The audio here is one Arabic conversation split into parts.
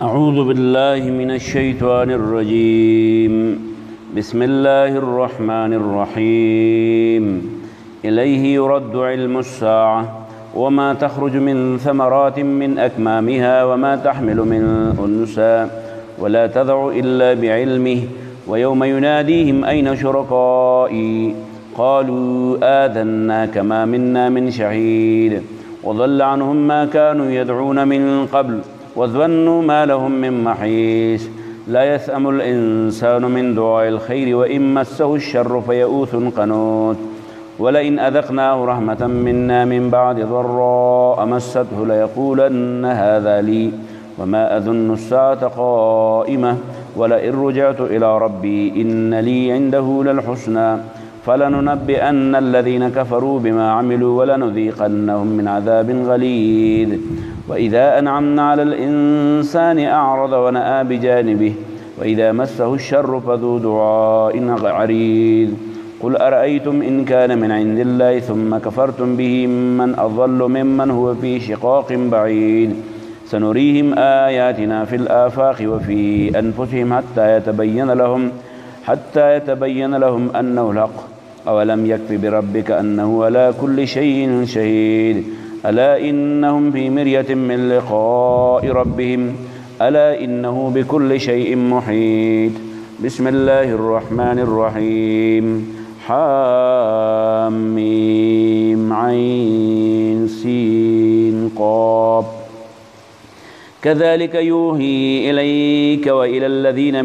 أعوذ بالله من الشيطان الرجيم. بسم الله الرحمن الرحيم. إليه يرد علم الساعة وما تخرج من ثمرات من أكمامها وما تحمل من أنثى ولا تضع إلا بعلمه ويوم يناديهم أين شركائي قالوا آذناك ما منا من شهيد وضل عنهم ما كانوا يدعون من قبل وظنوا ما لهم من محيص. لا يسأم الإنسان من دعاء الخير وإن مسه الشر فيئوس قنوت. ولئن أذقناه رحمة منا من بعد ضراء مسته ليقولن هذا لي وما أظن الساعة قائمة ولئن رجعت إلى ربي إن لي عنده للحسنى فلننبئن الذين كفروا بما عملوا ولنذيقنهم من عذاب غليظ. وإذا أنعمنا على الإنسان أعرض ونأى بجانبه وإذا مسه الشر فذو دعاء عريض. قل أرأيتم إن كان من عند الله ثم كفرتم به من أضل ممن هو في شقاق بعيد. سنريهم آياتنا في الآفاق وفي أنفسهم حتى يتبين لهم أنه الحق. أولم يكف بربك أنه على كل شيء شهيد. ألا إنهم في مرية من لقاء ربهم ألا إنه بكل شيء محيط. بسم الله الرحمن الرحيم. حاميم عين سين قاف. كذلك يوحي إليك وإلى الذين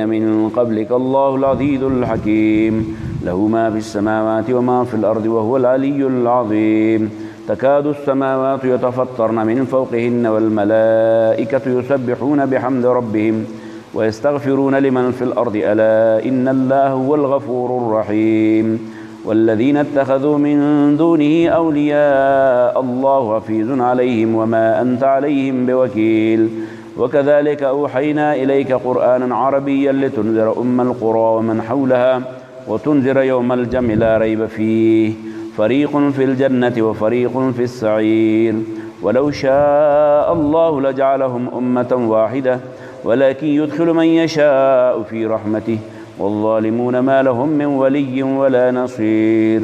من قبلك الله العزيز الحكيم. له ما في السماوات وما في الأرض وهو العلي العظيم. تكاد السماوات يتفطرن من فوقهن والملائكة يسبحون بحمد ربهم ويستغفرون لمن في الأرض ألا إن الله هو الغفور الرحيم. والذين اتخذوا من دونه أولياء الله حفيظ عليهم وما أنت عليهم بوكيل. وكذلك أوحينا إليك قرآنا عربيا لتنذر أم القرى ومن حولها وتنذر يوم الجمع لا ريب فيه فريق في الجنة وفريق في السعير. ولو شاء الله لجعلهم أمة واحدة ولكن يدخل من يشاء في رحمته والظالمون ما لهم من ولي ولا نصير.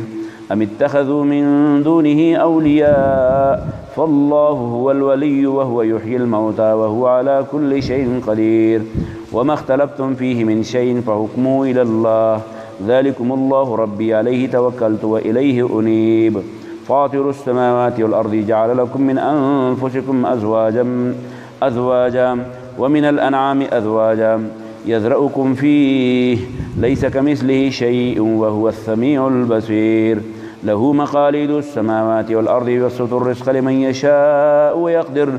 أم اتخذوا من دونه أولياء فالله هو الولي وهو يحيي الموتى وهو على كل شيء قدير. وما اختلفتم فيه من شيء فحكمه إلى الله ذلكم الله ربي عليه توكلت وإليه أنيب. فاطر السماوات والأرض جعل لكم من أنفسكم أزواجا ومن الأنعام أزواجا يذرأكم فيه ليس كمثله شيء وهو السميع البصير. له مقاليد السماوات والأرض يبسط الرزق لمن يشاء ويقدر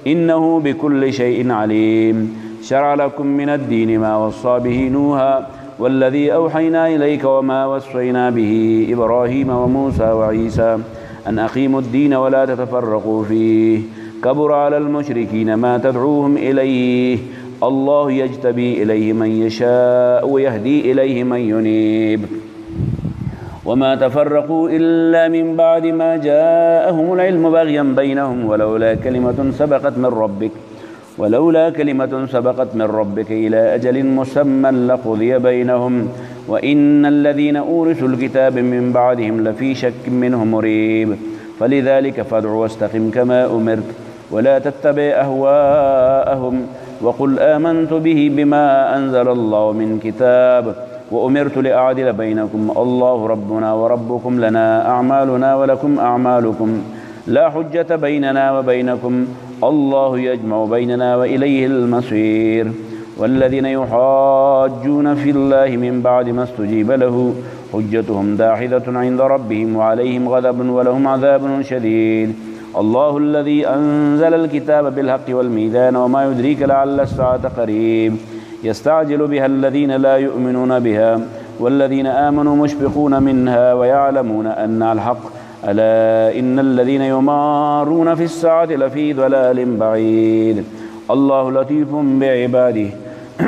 إنه بكل شيء عليم. شرع لكم من الدين ما وصى به نوحا والذي أوحينا إليك وما وصينا به إبراهيم وموسى وعيسى أن أقيموا الدين ولا تتفرقوا فيه كبر على المشركين ما تدعوهم إليه الله يجتبي إليه من يشاء ويهدي إليه من ينيب. وما تفرقوا إلا من بعد ما جاءهم العلم بغيا بينهم ولولا كلمة سبقت من ربك إلى أجل مسمى لقضي بينهم وإن الذين أورثوا الكتاب من بعدهم لفي شك منه مريب. فلذلك فادع واستقم كما أمرت ولا تتبع أهواءهم وقل آمنت به بما أنزل الله من كتاب وأمرت لأعدل بينكم الله ربنا وربكم لنا أعمالنا ولكم أعمالكم لا حجة بيننا وبينكم الله يجمع بيننا وإليه المصير. والذين يحاجون في الله من بعد ما استجيب له حجتهم داحضة عند ربهم وعليهم غضب ولهم عذاب شديد. الله الذي أنزل الكتاب بالحق والميزان وما يدريك لعل الساعة قريب. يستعجل بها الذين لا يؤمنون بها والذين آمنوا مشفقون منها ويعلمون أن الحق ألا إن الذين يمارون في الساعة لفي ضلال بعيد. الله لطيف بعباده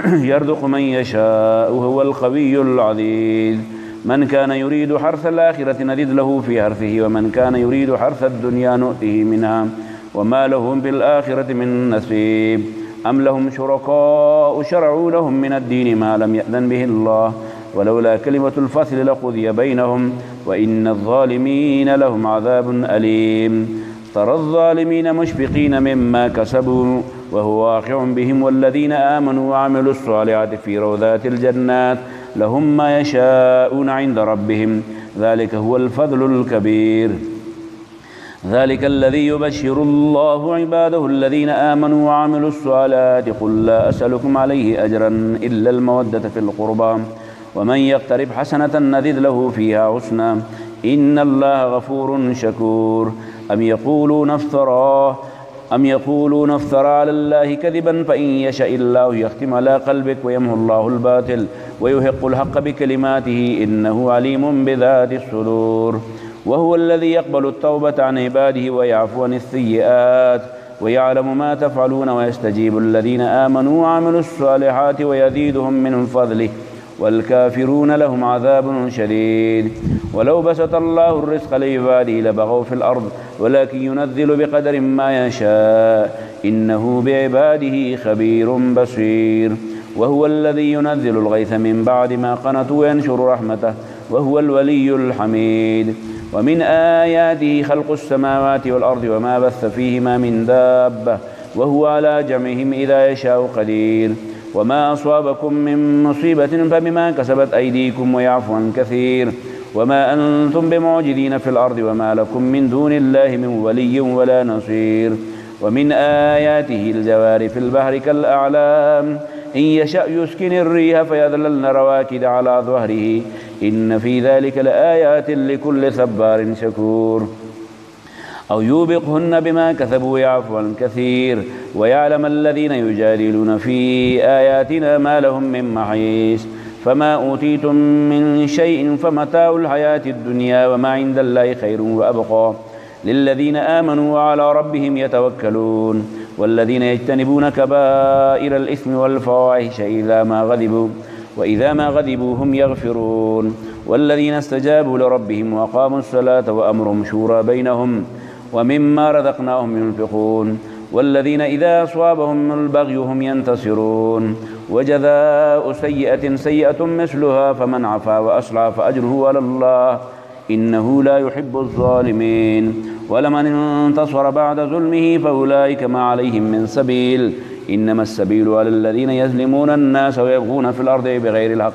يرزق من يشاء وهو القوي العزيز. من كان يريد حرث الآخرة نزد له في حرثه ومن كان يريد حرث الدنيا نؤته منها وما لهم في الآخرة من نصيب أم لهم شركاء شرعوا لهم من الدين ما لم يأذن به الله ولولا كلمة الفصل لقضي بينهم وإن الظالمين لهم عذاب أليم ترى الظالمين مشفقين مما كسبوا وهو واقع بهم والذين آمنوا وعملوا الصالحات في روضات الجنات لهم ما يشاءون عند ربهم ذلك هو الفضل الكبير ذلك الذي يبشر الله عباده الذين آمنوا وعملوا الصالحات قل لا أسألكم عليه أجرا إلا المودة في القربى ومن يقترب حسنة نزد له فيها حسنا إن الله غفور شكور أم يقولون افترى على الله كذبا فإن يشاء الله يختم على قلبك ويمحو الله الباطل ويحق الحق بكلماته إنه عليم بذات الصدور وهو الذي يقبل التوبة عن عباده ويعفو عن السيئات ويعلم ما تفعلون ويستجيب الذين آمنوا وعملوا الصالحات ويزيدهم من فضله والكافرون لهم عذاب شديد ولو بسط الله الرزق لعباده لبغوا في الأرض ولكن ينزل بقدر ما يشاء إنه بعباده خبير بصير وهو الذي ينزل الغيث من بعد ما قنطوا وينشر رحمته وهو الولي الحميد ومن آياته خلق السماوات والأرض وما بث فيهما من دابة وهو على جمعهم إذا يشاء قدير وما أصابكم من مصيبة فبما كسبت أيديكم ويعفو عن كثير وما أنتم بمعجزين في الأرض وما لكم من دون الله من ولي ولا نصير ومن آياته الجوار في البحر كالأعلام إن يشأ يسكن الريح فيظللن رواكد على ظهره إن في ذلك لآيات لكل صبار شكور أو يوبقهن بما كسبوا يعفو عن كثير ويعلم الذين يجادلون في آياتنا ما لهم من محيص فما أوتيتم من شيء فمتاع الحياة الدنيا وما عند الله خير وأبقى للذين آمنوا وعلى ربهم يتوكلون والذين يجتنبون كبائر الإثم والفواحش وإذا ما غضبوا هم يغفرون والذين استجابوا لربهم وأقاموا الصلاة وأمرهم شورى بينهم ومما رزقناهم ينفقون والذين إذا أصابهم البغي هم ينتصرون وجزاء سيئة سيئة مثلها فمن عفا وأصلح فأجره على الله إنه لا يحب الظالمين ولمن انتصر بعد ظلمه فأولئك ما عليهم من سبيل إنما السبيل على الذين يظلمون الناس ويبغون في الأرض بغير الحق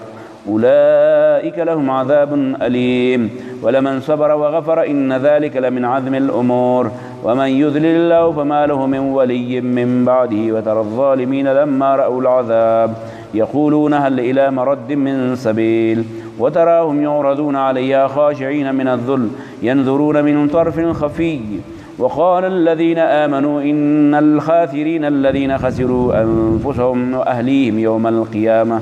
أولئك لهم عذاب أليم ولمن صبر وغفر إن ذلك لمن عزم الأمور ومن يذلل الله فما له من ولي من بعده وترى الظالمين لما رأوا العذاب يقولون هل إلى مرد من سبيل وتراهم يعرضون عليها خاشعين من الذل ينظرون من طرف خفي وقال الذين آمنوا إن الخاسرين الذين خسروا أنفسهم وأهليهم يوم القيامة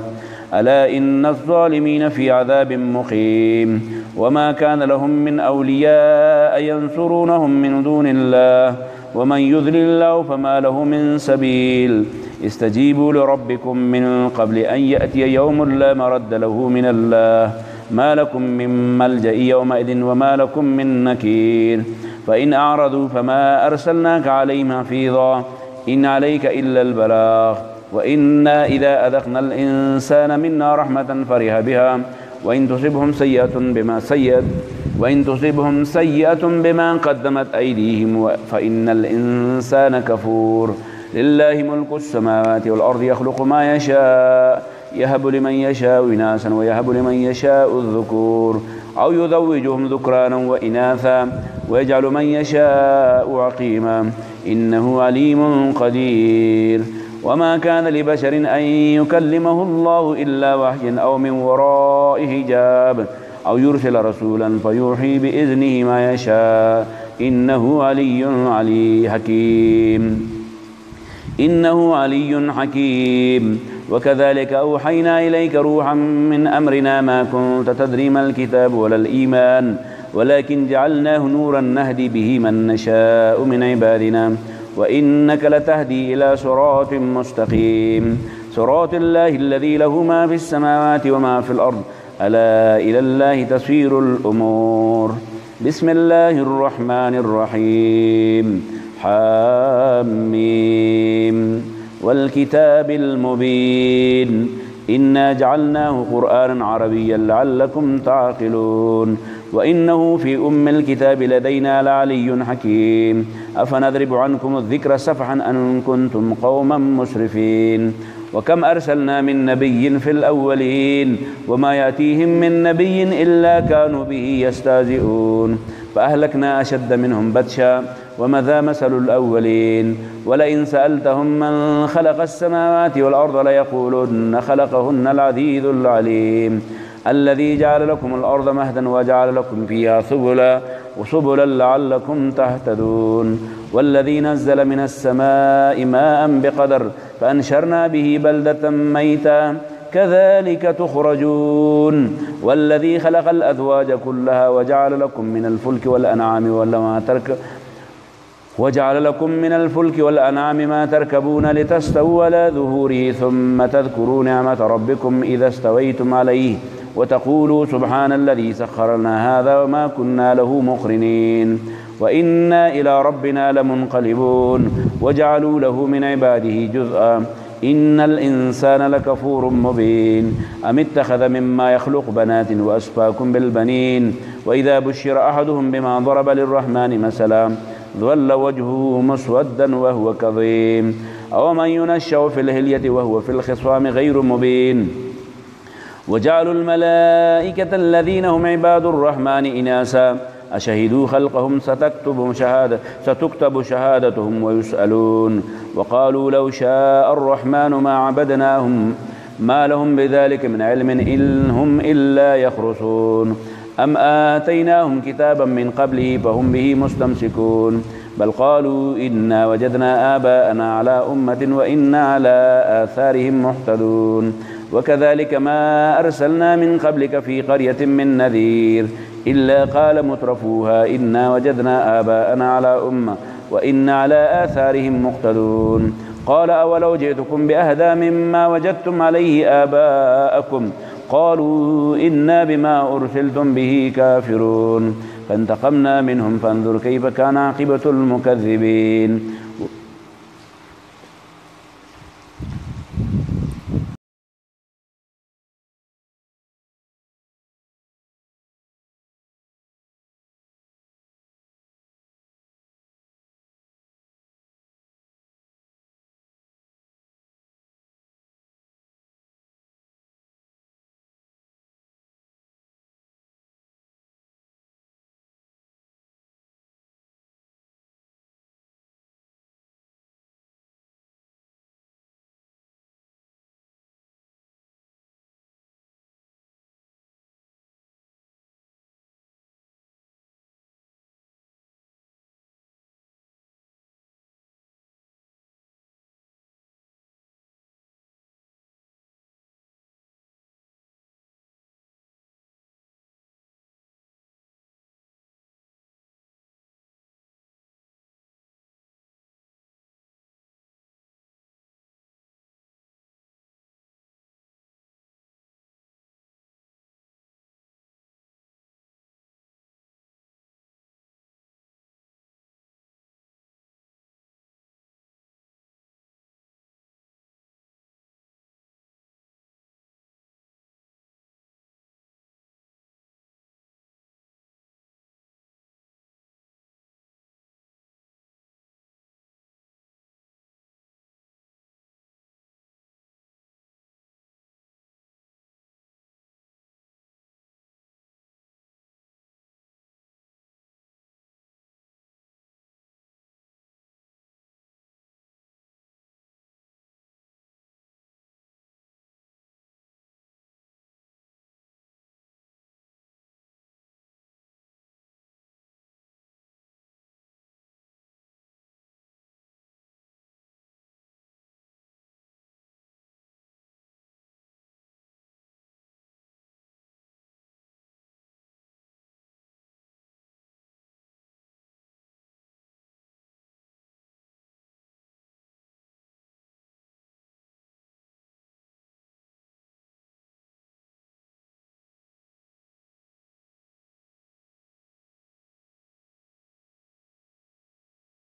ألا إن الظالمين في عذاب مقيم وما كان لهم من أولياء ينصرونهم من دون الله ومن يذلل الله فما له من سبيل استجيبوا لربكم من قبل أن يأتي يوم لا مرد له من الله ما لكم من ملجأ يومئذ وما لكم من نكير فإن أعرضوا فما أرسلناك عليهم حفيظا إن عليك إلا البلاغ وإنا إذا أذقنا الإنسان منا رحمة فرح بها وإن تصبهم سيئة بما قدمت أيديهم فإن الإنسان كفور لله ملك السماوات والأرض يخلق ما يشاء يهب لمن يشاء إناثا ويهب لمن يشاء الذكور أو يزوجهم ذكرانا وإناثا ويجعل من يشاء عقيما إنه عليم قدير وما كان لبشر أن يكلمه الله إلا وحيا أو من وراء حجاب أو يرسل رسولا فيوحي بإذنه ما يشاء إنه علي حكيم وكذلك أوحينا إليك روحا من أمرنا ما كنت تدري ما الكتاب ولا الإيمان ولكن جعلناه نورا نهدي به من نشاء من عبادنا وإنك لتهدي إلى صراط مستقيم صراط الله الذي له ما في السماوات وما في الأرض ألا إلى الله تصير الأمور بسم الله الرحمن الرحيم حاميم والكتاب المبين إنا جعلناه قرآنا عربيا لعلكم تعقلون وإنه في أم الكتاب لدينا لعلي حكيم أفنضرب عنكم الذكر سفحا أن كنتم قوما مسرفين وكم أرسلنا من نبي في الأولين وما يأتيهم من نبي إلا كانوا به يستهزئون فأهلكنا أشد منهم بطشا ومذا مثل الأولين ولئن سألتهم من خلق السماوات والأرض ليقولن خلقهن العزيز العليم الذي جعل لكم الأرض مهدا وجعل لكم فيها سبلا لعلكم تهتدون والذي نزل من السماء ماء بقدر فأنشرنا به بلدة ميتا كذلك تخرجون والذي خلق الأزواج كلها وجعل لكم من الفلك والأنعام ما تركبون لتستووا على ظهوره ثم تذكروا نعمة ربكم إذا استويتم عليه وتقولوا سبحان الذي سخر لنا هذا وما كنا له مقرنين وإنا إلى ربنا لمنقلبون وجعلوا له من عباده جزءا إن الإنسان لكفور مبين أم اتخذ مما يخلق بنات وأسفاكم بالبنين وإذا بشر أحدهم بما ضرب للرحمن مثلا ظل وجهه مسودا وهو كظيم أومن ينشأ في الهلية وهو في الخصام غير مبين وجعلوا الملائكة الذين هم عباد الرحمن إناثا أشهدوا خلقهم ستكتب شهادتهم ويسألون وقالوا لو شاء الرحمن ما عبدناهم ما لهم بذلك من علم إن هم إلا يخرصون أم آتيناهم كتابا من قبله فهم به مستمسكون بل قالوا إنا وجدنا آباءنا على أمة وإنا على آثارهم مهتدون وكذلك ما أرسلنا من قبلك في قرية من نذير إلا قال مترفوها إنا وجدنا آباءنا على أمة وإنا على آثارهم مقتدون قال أولو جئتكم بأهدى مما وجدتم عليه آباءكم قالوا إنا بما أرسلتم به كافرون فانتقمنا منهم فانظر كيف كان عاقبة المكذبين